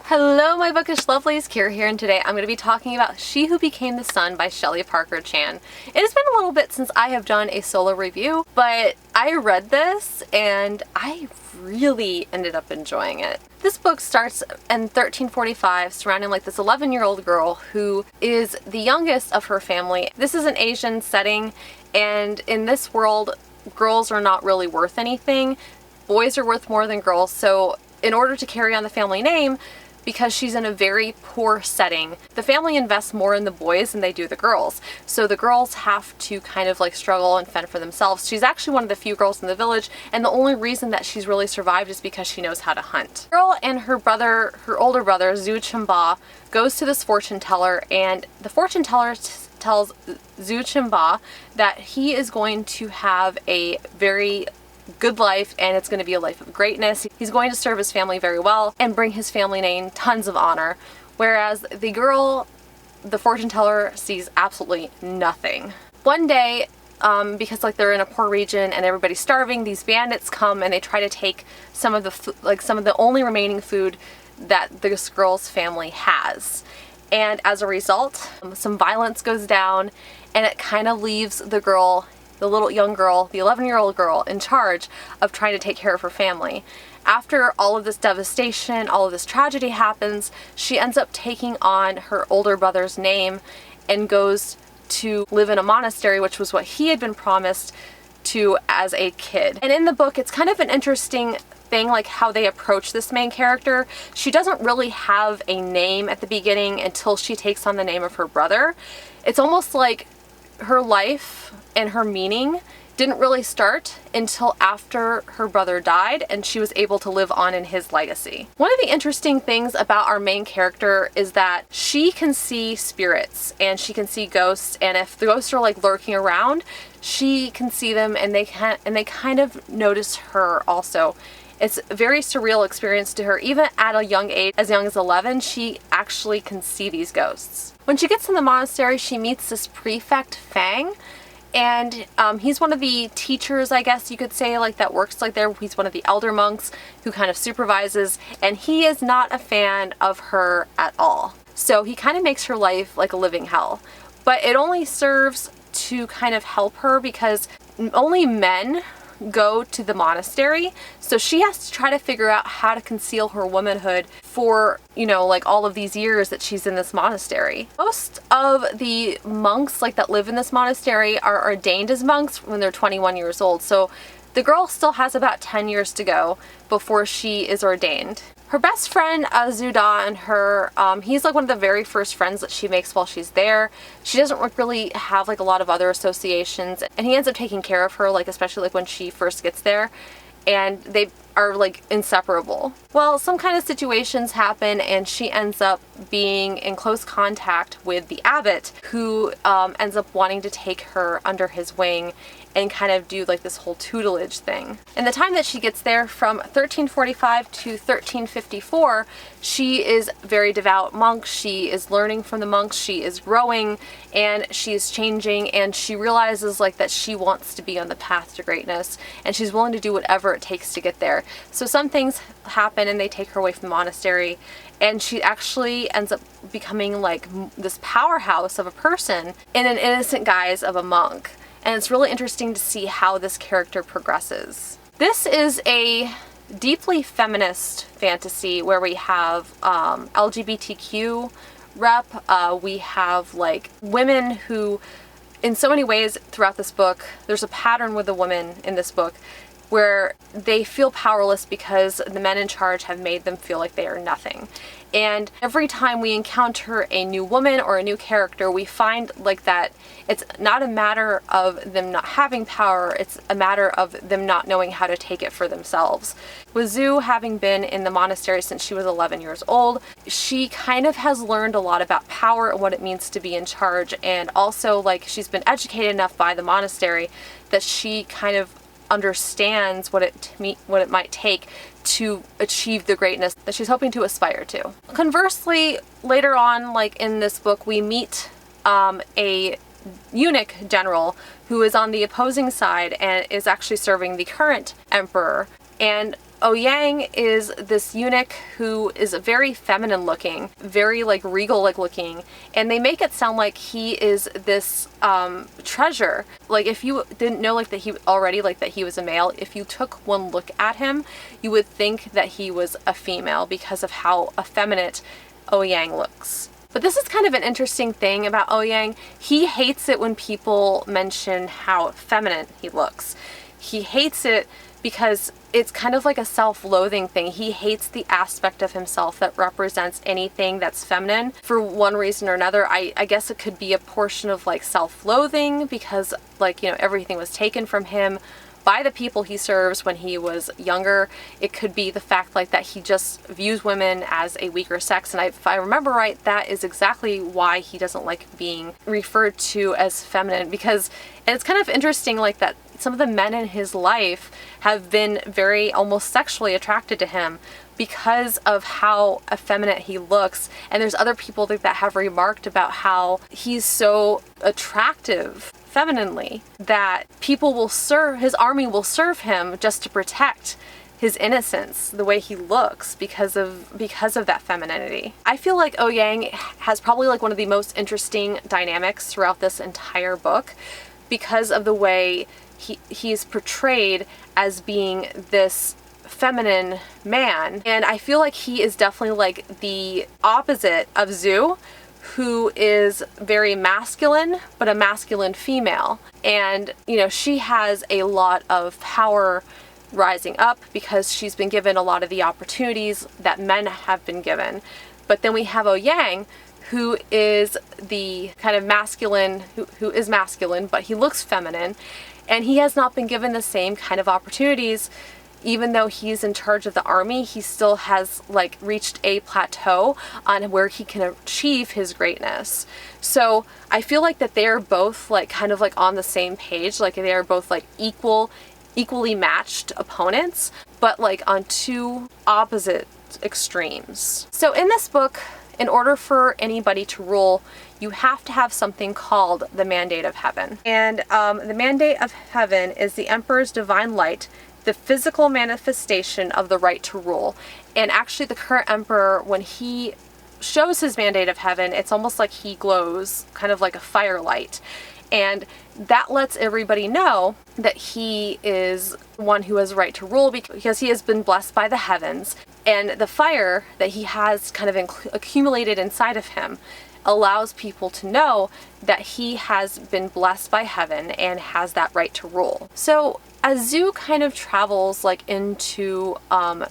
Hello my bookish lovelies, Kira here, and today I'm going to be talking about She Who Became the Sun by Shellyparkerchan. It has been a little bit since I have done a solo review, but I read this and I really ended up enjoying it. This book starts in 1345 surrounding like this 11-year-old girl who is the youngest of her family. This is an Asian setting, and in this world girls are not really worth anything. Boys are worth more than girls, so in order to carry on the family name, because she's in a very poor setting, the family invests more in the boys than they do the girls. So the girls have to kind of like struggle and fend for themselves. She's actually one of the few girls in the village, and the only reason that she's really survived is because she knows how to hunt. The girl and her brother, her older brother, Zhu Chimba, goes to this fortune teller, and the fortune teller tells Zhu Chimba that he is going to have a very good life, and it's going to be a life of greatness. He's going to serve his family very well and bring his family name tons of honor. Whereas the girl, the fortune teller, sees absolutely nothing. One day, because like they're in a poor region and everybody's starving, these bandits come and they try to take some of the only remaining food that this girl's family has. And as a result, some violence goes down, and it kind of leaves the girl, the little young girl, the 11-year-old girl, in charge of trying to take care of her family. After all of this devastation, all of this tragedy happens, she ends up taking on her older brother's name and goes to live in a monastery, which was what he had been promised to as a kid. And in the book, it's kind of an interesting thing, like how they approach this main character. She doesn't really have a name at the beginning until she takes on the name of her brother. It's almost like her life and her meaning didn't really start until after her brother died and she was able to live on in his legacy. One of the interesting things about our main character is that she can see spirits and she can see ghosts, and if the ghosts are like lurking around, she can see them, and they kind of notice her also. It's a very surreal experience to her. Even at a young age, as young as 11, she actually can see these ghosts. When she gets in the monastery, she meets this prefect, Fang, and he's one of the teachers, I guess you could say, like that works like there. He's one of the elder monks who kind of supervises, and he is not a fan of her at all. So he kind of makes her life like a living hell. But it only serves to kind of help her because only men go to the monastery, so she has to try to figure out how to conceal her womanhood for, you know, like all of these years that she's in this monastery. Most of the monks like that live in this monastery are ordained as monks when they're 21 years old, so the girl still has about 10 years to go before she is ordained. Her best friend, Azuda, and her, he's like one of the very first friends that she makes while she's there. She doesn't really have like a lot of other associations, and he ends up taking care of her, like especially like when she first gets there, and they are like inseparable. Well, some kind of situations happen, and she ends up being in close contact with the abbot, who ends up wanting to take her under his wing and kind of do like this whole tutelage thing. In the time that she gets there, from 1345 to 1354, she is a very devout monk. She is learning from the monks, she is growing, and she is changing, and she realizes like that she wants to be on the path to greatness, and she's willing to do whatever it takes to get there. So some things happen and they take her away from the monastery, and she actually ends up becoming like this powerhouse of a person in an innocent guise of a monk. And it's really interesting to see how this character progresses. This is a deeply feminist fantasy where we have LGBTQ rep, we have like women who, in so many ways throughout this book, there's a pattern with the women in this book where they feel powerless because the men in charge have made them feel like they are nothing. And every time we encounter a new woman or a new character, we find like that it's not a matter of them not having power, it's a matter of them not knowing how to take it for themselves. With Zhu having been in the monastery since she was 11 years old, she kind of has learned a lot about power and what it means to be in charge, and also like she's been educated enough by the monastery that she kind of understands what it might take to achieve the greatness that she's hoping to aspire to. Conversely, later on, like in this book, we meet a eunuch general who is on the opposing side and is actually serving the current emperor. And Yang is this eunuch who is very feminine looking, very like regal like looking, and they make it sound like he is this treasure. Like if you didn't know like that he already like that he was a male, if you took one look at him, you would think that he was a female because of how effeminate Yang looks. But this is kind of an interesting thing about Yang. He hates it when people mention how feminine he looks. He hates it because it's kind of like a self-loathing thing. He hates the aspect of himself that represents anything that's feminine for one reason or another. I guess it could be a portion of like self-loathing because like, you know, everything was taken from him by the people he serves when he was younger. It could be the fact like that he just views women as a weaker sex, and if I remember right, that is exactly why he doesn't like being referred to as feminine. Because, and it's kind of interesting like that some of the men in his life have been very almost sexually attracted to him because of how effeminate he looks. And there's other people that have remarked about how he's so attractive femininely that people will serve, his army will serve him just to protect his innocence, the way he looks because of that femininity. I feel like Yang has probably like one of the most interesting dynamics throughout this entire book because of the way he's portrayed as being this feminine man. And I feel like he is definitely like the opposite of Zhu, who is very masculine, but a masculine female. And, you know, she has a lot of power rising up because she's been given a lot of the opportunities that men have been given. But then we have Yang, who is the kind of masculine, who is masculine, but he looks feminine, and he has not been given the same kind of opportunities. Even though he's in charge of the army, he still has like reached a plateau on where he can achieve his greatness. So I feel like that they are both like kind of like on the same page, like they are both like equally matched opponents, but like on two opposite extremes. So in this book, in order for anybody to rule, you have to have something called the Mandate of Heaven. And the Mandate of Heaven is the Emperor's divine light, the physical manifestation of the right to rule. And actually the current emperor, when he shows his Mandate of Heaven, it's almost like he glows kind of like a firelight. And that lets everybody know that he is one who has a right to rule because he has been blessed by the heavens. And the fire that he has kind of accumulated inside of him allows people to know that he has been blessed by heaven and has that right to rule. So as Zhu kind of travels like into and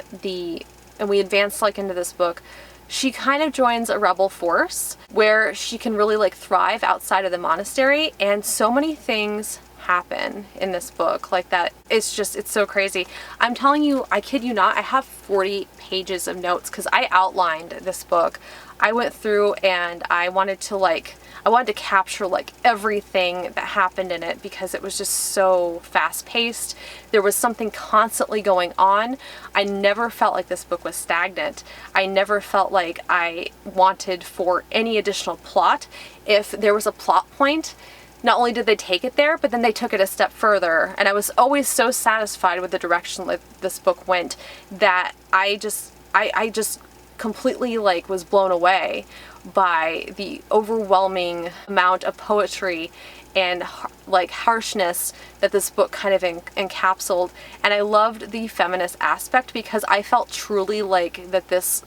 we advance like into this book, she kind of joins a rebel force where she can really like thrive outside of the monastery, and so many things happen in this book like that. It's so crazy. I'm telling you, I kid you not, I have 40 pages of notes because I outlined this book. I went through and I wanted to capture like everything that happened in it because it was just so fast paced. There was something constantly going on. I never felt like this book was stagnant. I never felt like I wanted for any additional plot. If there was a plot point, not only did they take it there, but then they took it a step further. And I was always so satisfied with the direction that this book went that I just completely like was blown away by the overwhelming amount of poetry and like harshness that this book kind of encapsulated. And I loved the feminist aspect because I felt truly like that this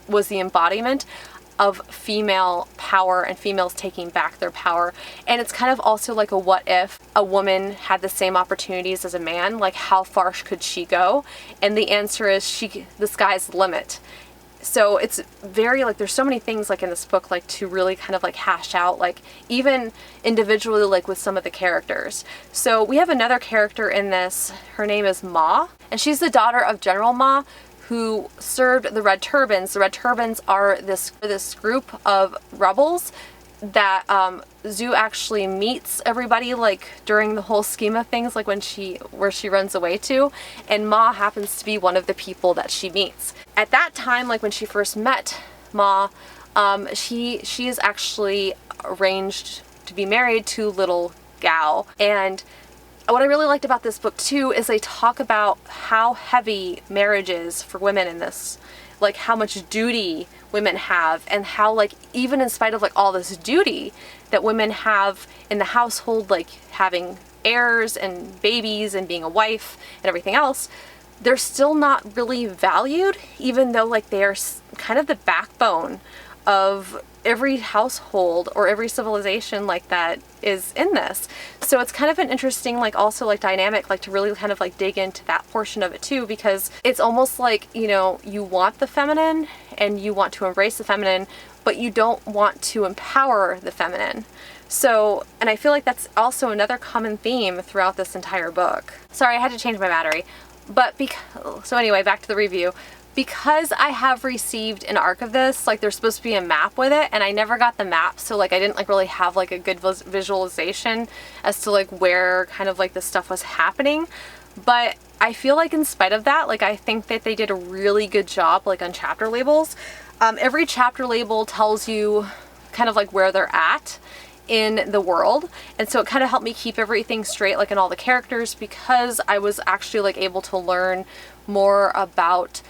was the embodiment of female power and females taking back their power. And it's kind of also like a what if a woman had the same opportunities as a man, like how far could she go? And the answer is the sky's the limit. So it's very like there's so many things like in this book like to really kind of like hash out, like even individually like with some of the characters. So we have another character in this. Her name is Ma, and she's the daughter of General Ma, who served the Red Turbans. The Red Turbans are this group of rebels that Zhu actually meets everybody like during the whole scheme of things, like where she runs away to, and Ma happens to be one of the people that she meets. At that time, like when she first met Ma, she is actually arranged to be married to little Gao, and what I really liked about this book too is they talk about how heavy marriage is for women in this, like how much duty women have, and how like even in spite of like all this duty that women have in the household, like having heirs and babies and being a wife and everything else, they're still not really valued, even though like they are kind of the backbone of every household or every civilization like that is in this. So it's kind of an interesting like also like dynamic, like to really kind of like dig into that portion of it too, because it's almost like, you know, you want the feminine and you want to embrace the feminine, but you don't want to empower the feminine. So, and I feel like that's also another common theme throughout this entire book. Sorry, I had to change my battery. But so anyway, back to the review. Because I have received an arc of this, like there's supposed to be a map with it, and I never got the map, so like I didn't like really have like a good visualization as to like where kind of like this stuff was happening. But I feel like in spite of that, like I think that they did a really good job like on chapter labels. Every chapter label tells you kind of like where they're at in the world, and so it kind of helped me keep everything straight like in all the characters, because I was actually like able to learn more about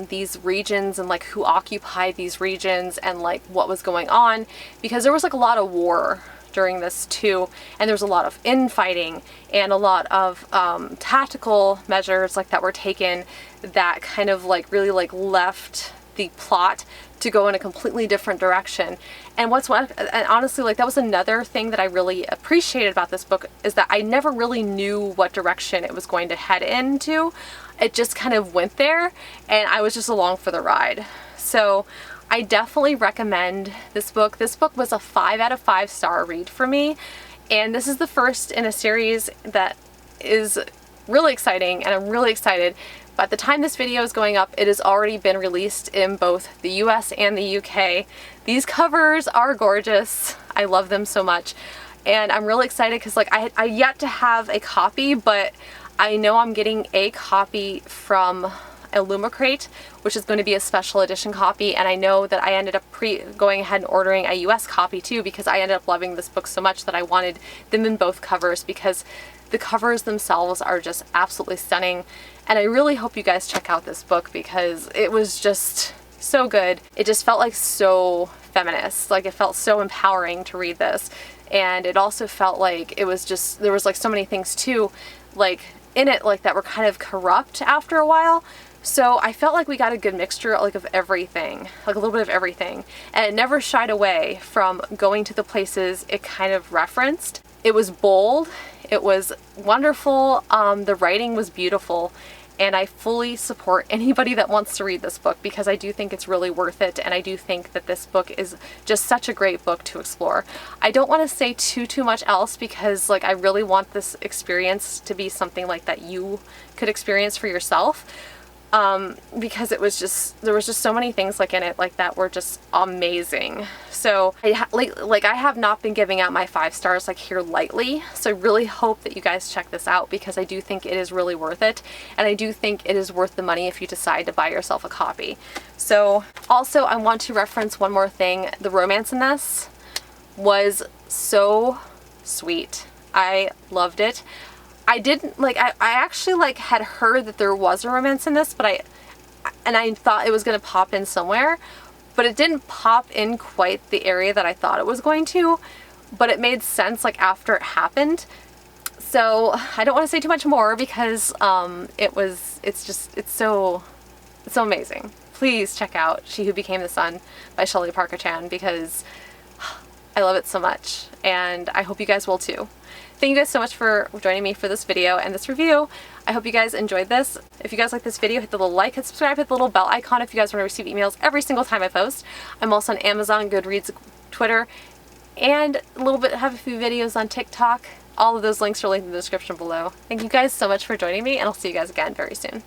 these regions and like who occupied these regions and like what was going on, because there was like a lot of war during this too, and there was a lot of infighting and a lot of tactical measures like that were taken that kind of like really like left the plot to go in a completely different direction. And and honestly, like that was another thing that I really appreciated about this book, is that I never really knew what direction it was going to head into. It just kind of went there and I was just along for the ride. So I definitely recommend this book. This book was a 5 out of 5 star read for me, and this is the first in a series that is really exciting, and I'm really excited. By the time this video is going up, it has already been released in both the US and the UK. These covers are gorgeous. I love them so much. And I'm really excited because like I yet to have a copy, but I know I'm getting a copy from Illumicrate, which is going to be a special edition copy, and I know that I ended up going ahead and ordering a US copy too, because I ended up loving this book so much that I wanted them in both covers, because the covers themselves are just absolutely stunning. And I really hope you guys check out this book because it was just so good. It just felt like so feminist, like it felt so empowering to read this. And it also felt like it was just, there was like so many things too, like in it, like that were kind of corrupt after a while. So I felt like we got a good mixture like of everything, like a little bit of everything. And it never shied away from going to the places it kind of referenced. It was bold, it was wonderful, the writing was beautiful, and I fully support anybody that wants to read this book, because I do think it's really worth it, and I do think that this book is just such a great book to explore. I don't want to say too much else, because like I really want this experience to be something like that you could experience for yourself. Because it was just, there was just so many things like in it like that were just amazing. So I have not been giving out my 5 stars like here lightly, so I really hope that you guys check this out, because I do think it is really worth it, and I do think it is worth the money if you decide to buy yourself a copy. So also I want to reference one more thing. The romance in this was so sweet. I loved it. I didn't like, I actually like had heard that there was a romance in this, but I thought it was going to pop in somewhere, but it didn't pop in quite the area that I thought it was going to, but it made sense like after it happened. So I don't want to say too much more, because it's so amazing. Please check out She Who Became the Sun by Shellyparkerchan, because I love it so much, and I hope you guys will too. Thank you guys so much for joining me for this video and this review. I hope you guys enjoyed this. If you guys like this video, hit the little like, hit subscribe, hit the little bell icon if you guys want to receive emails every single time I post. I'm also on Amazon, Goodreads, Twitter, and have a few videos on TikTok. All of those links are linked in the description below. Thank you guys so much for joining me, and I'll see you guys again very soon.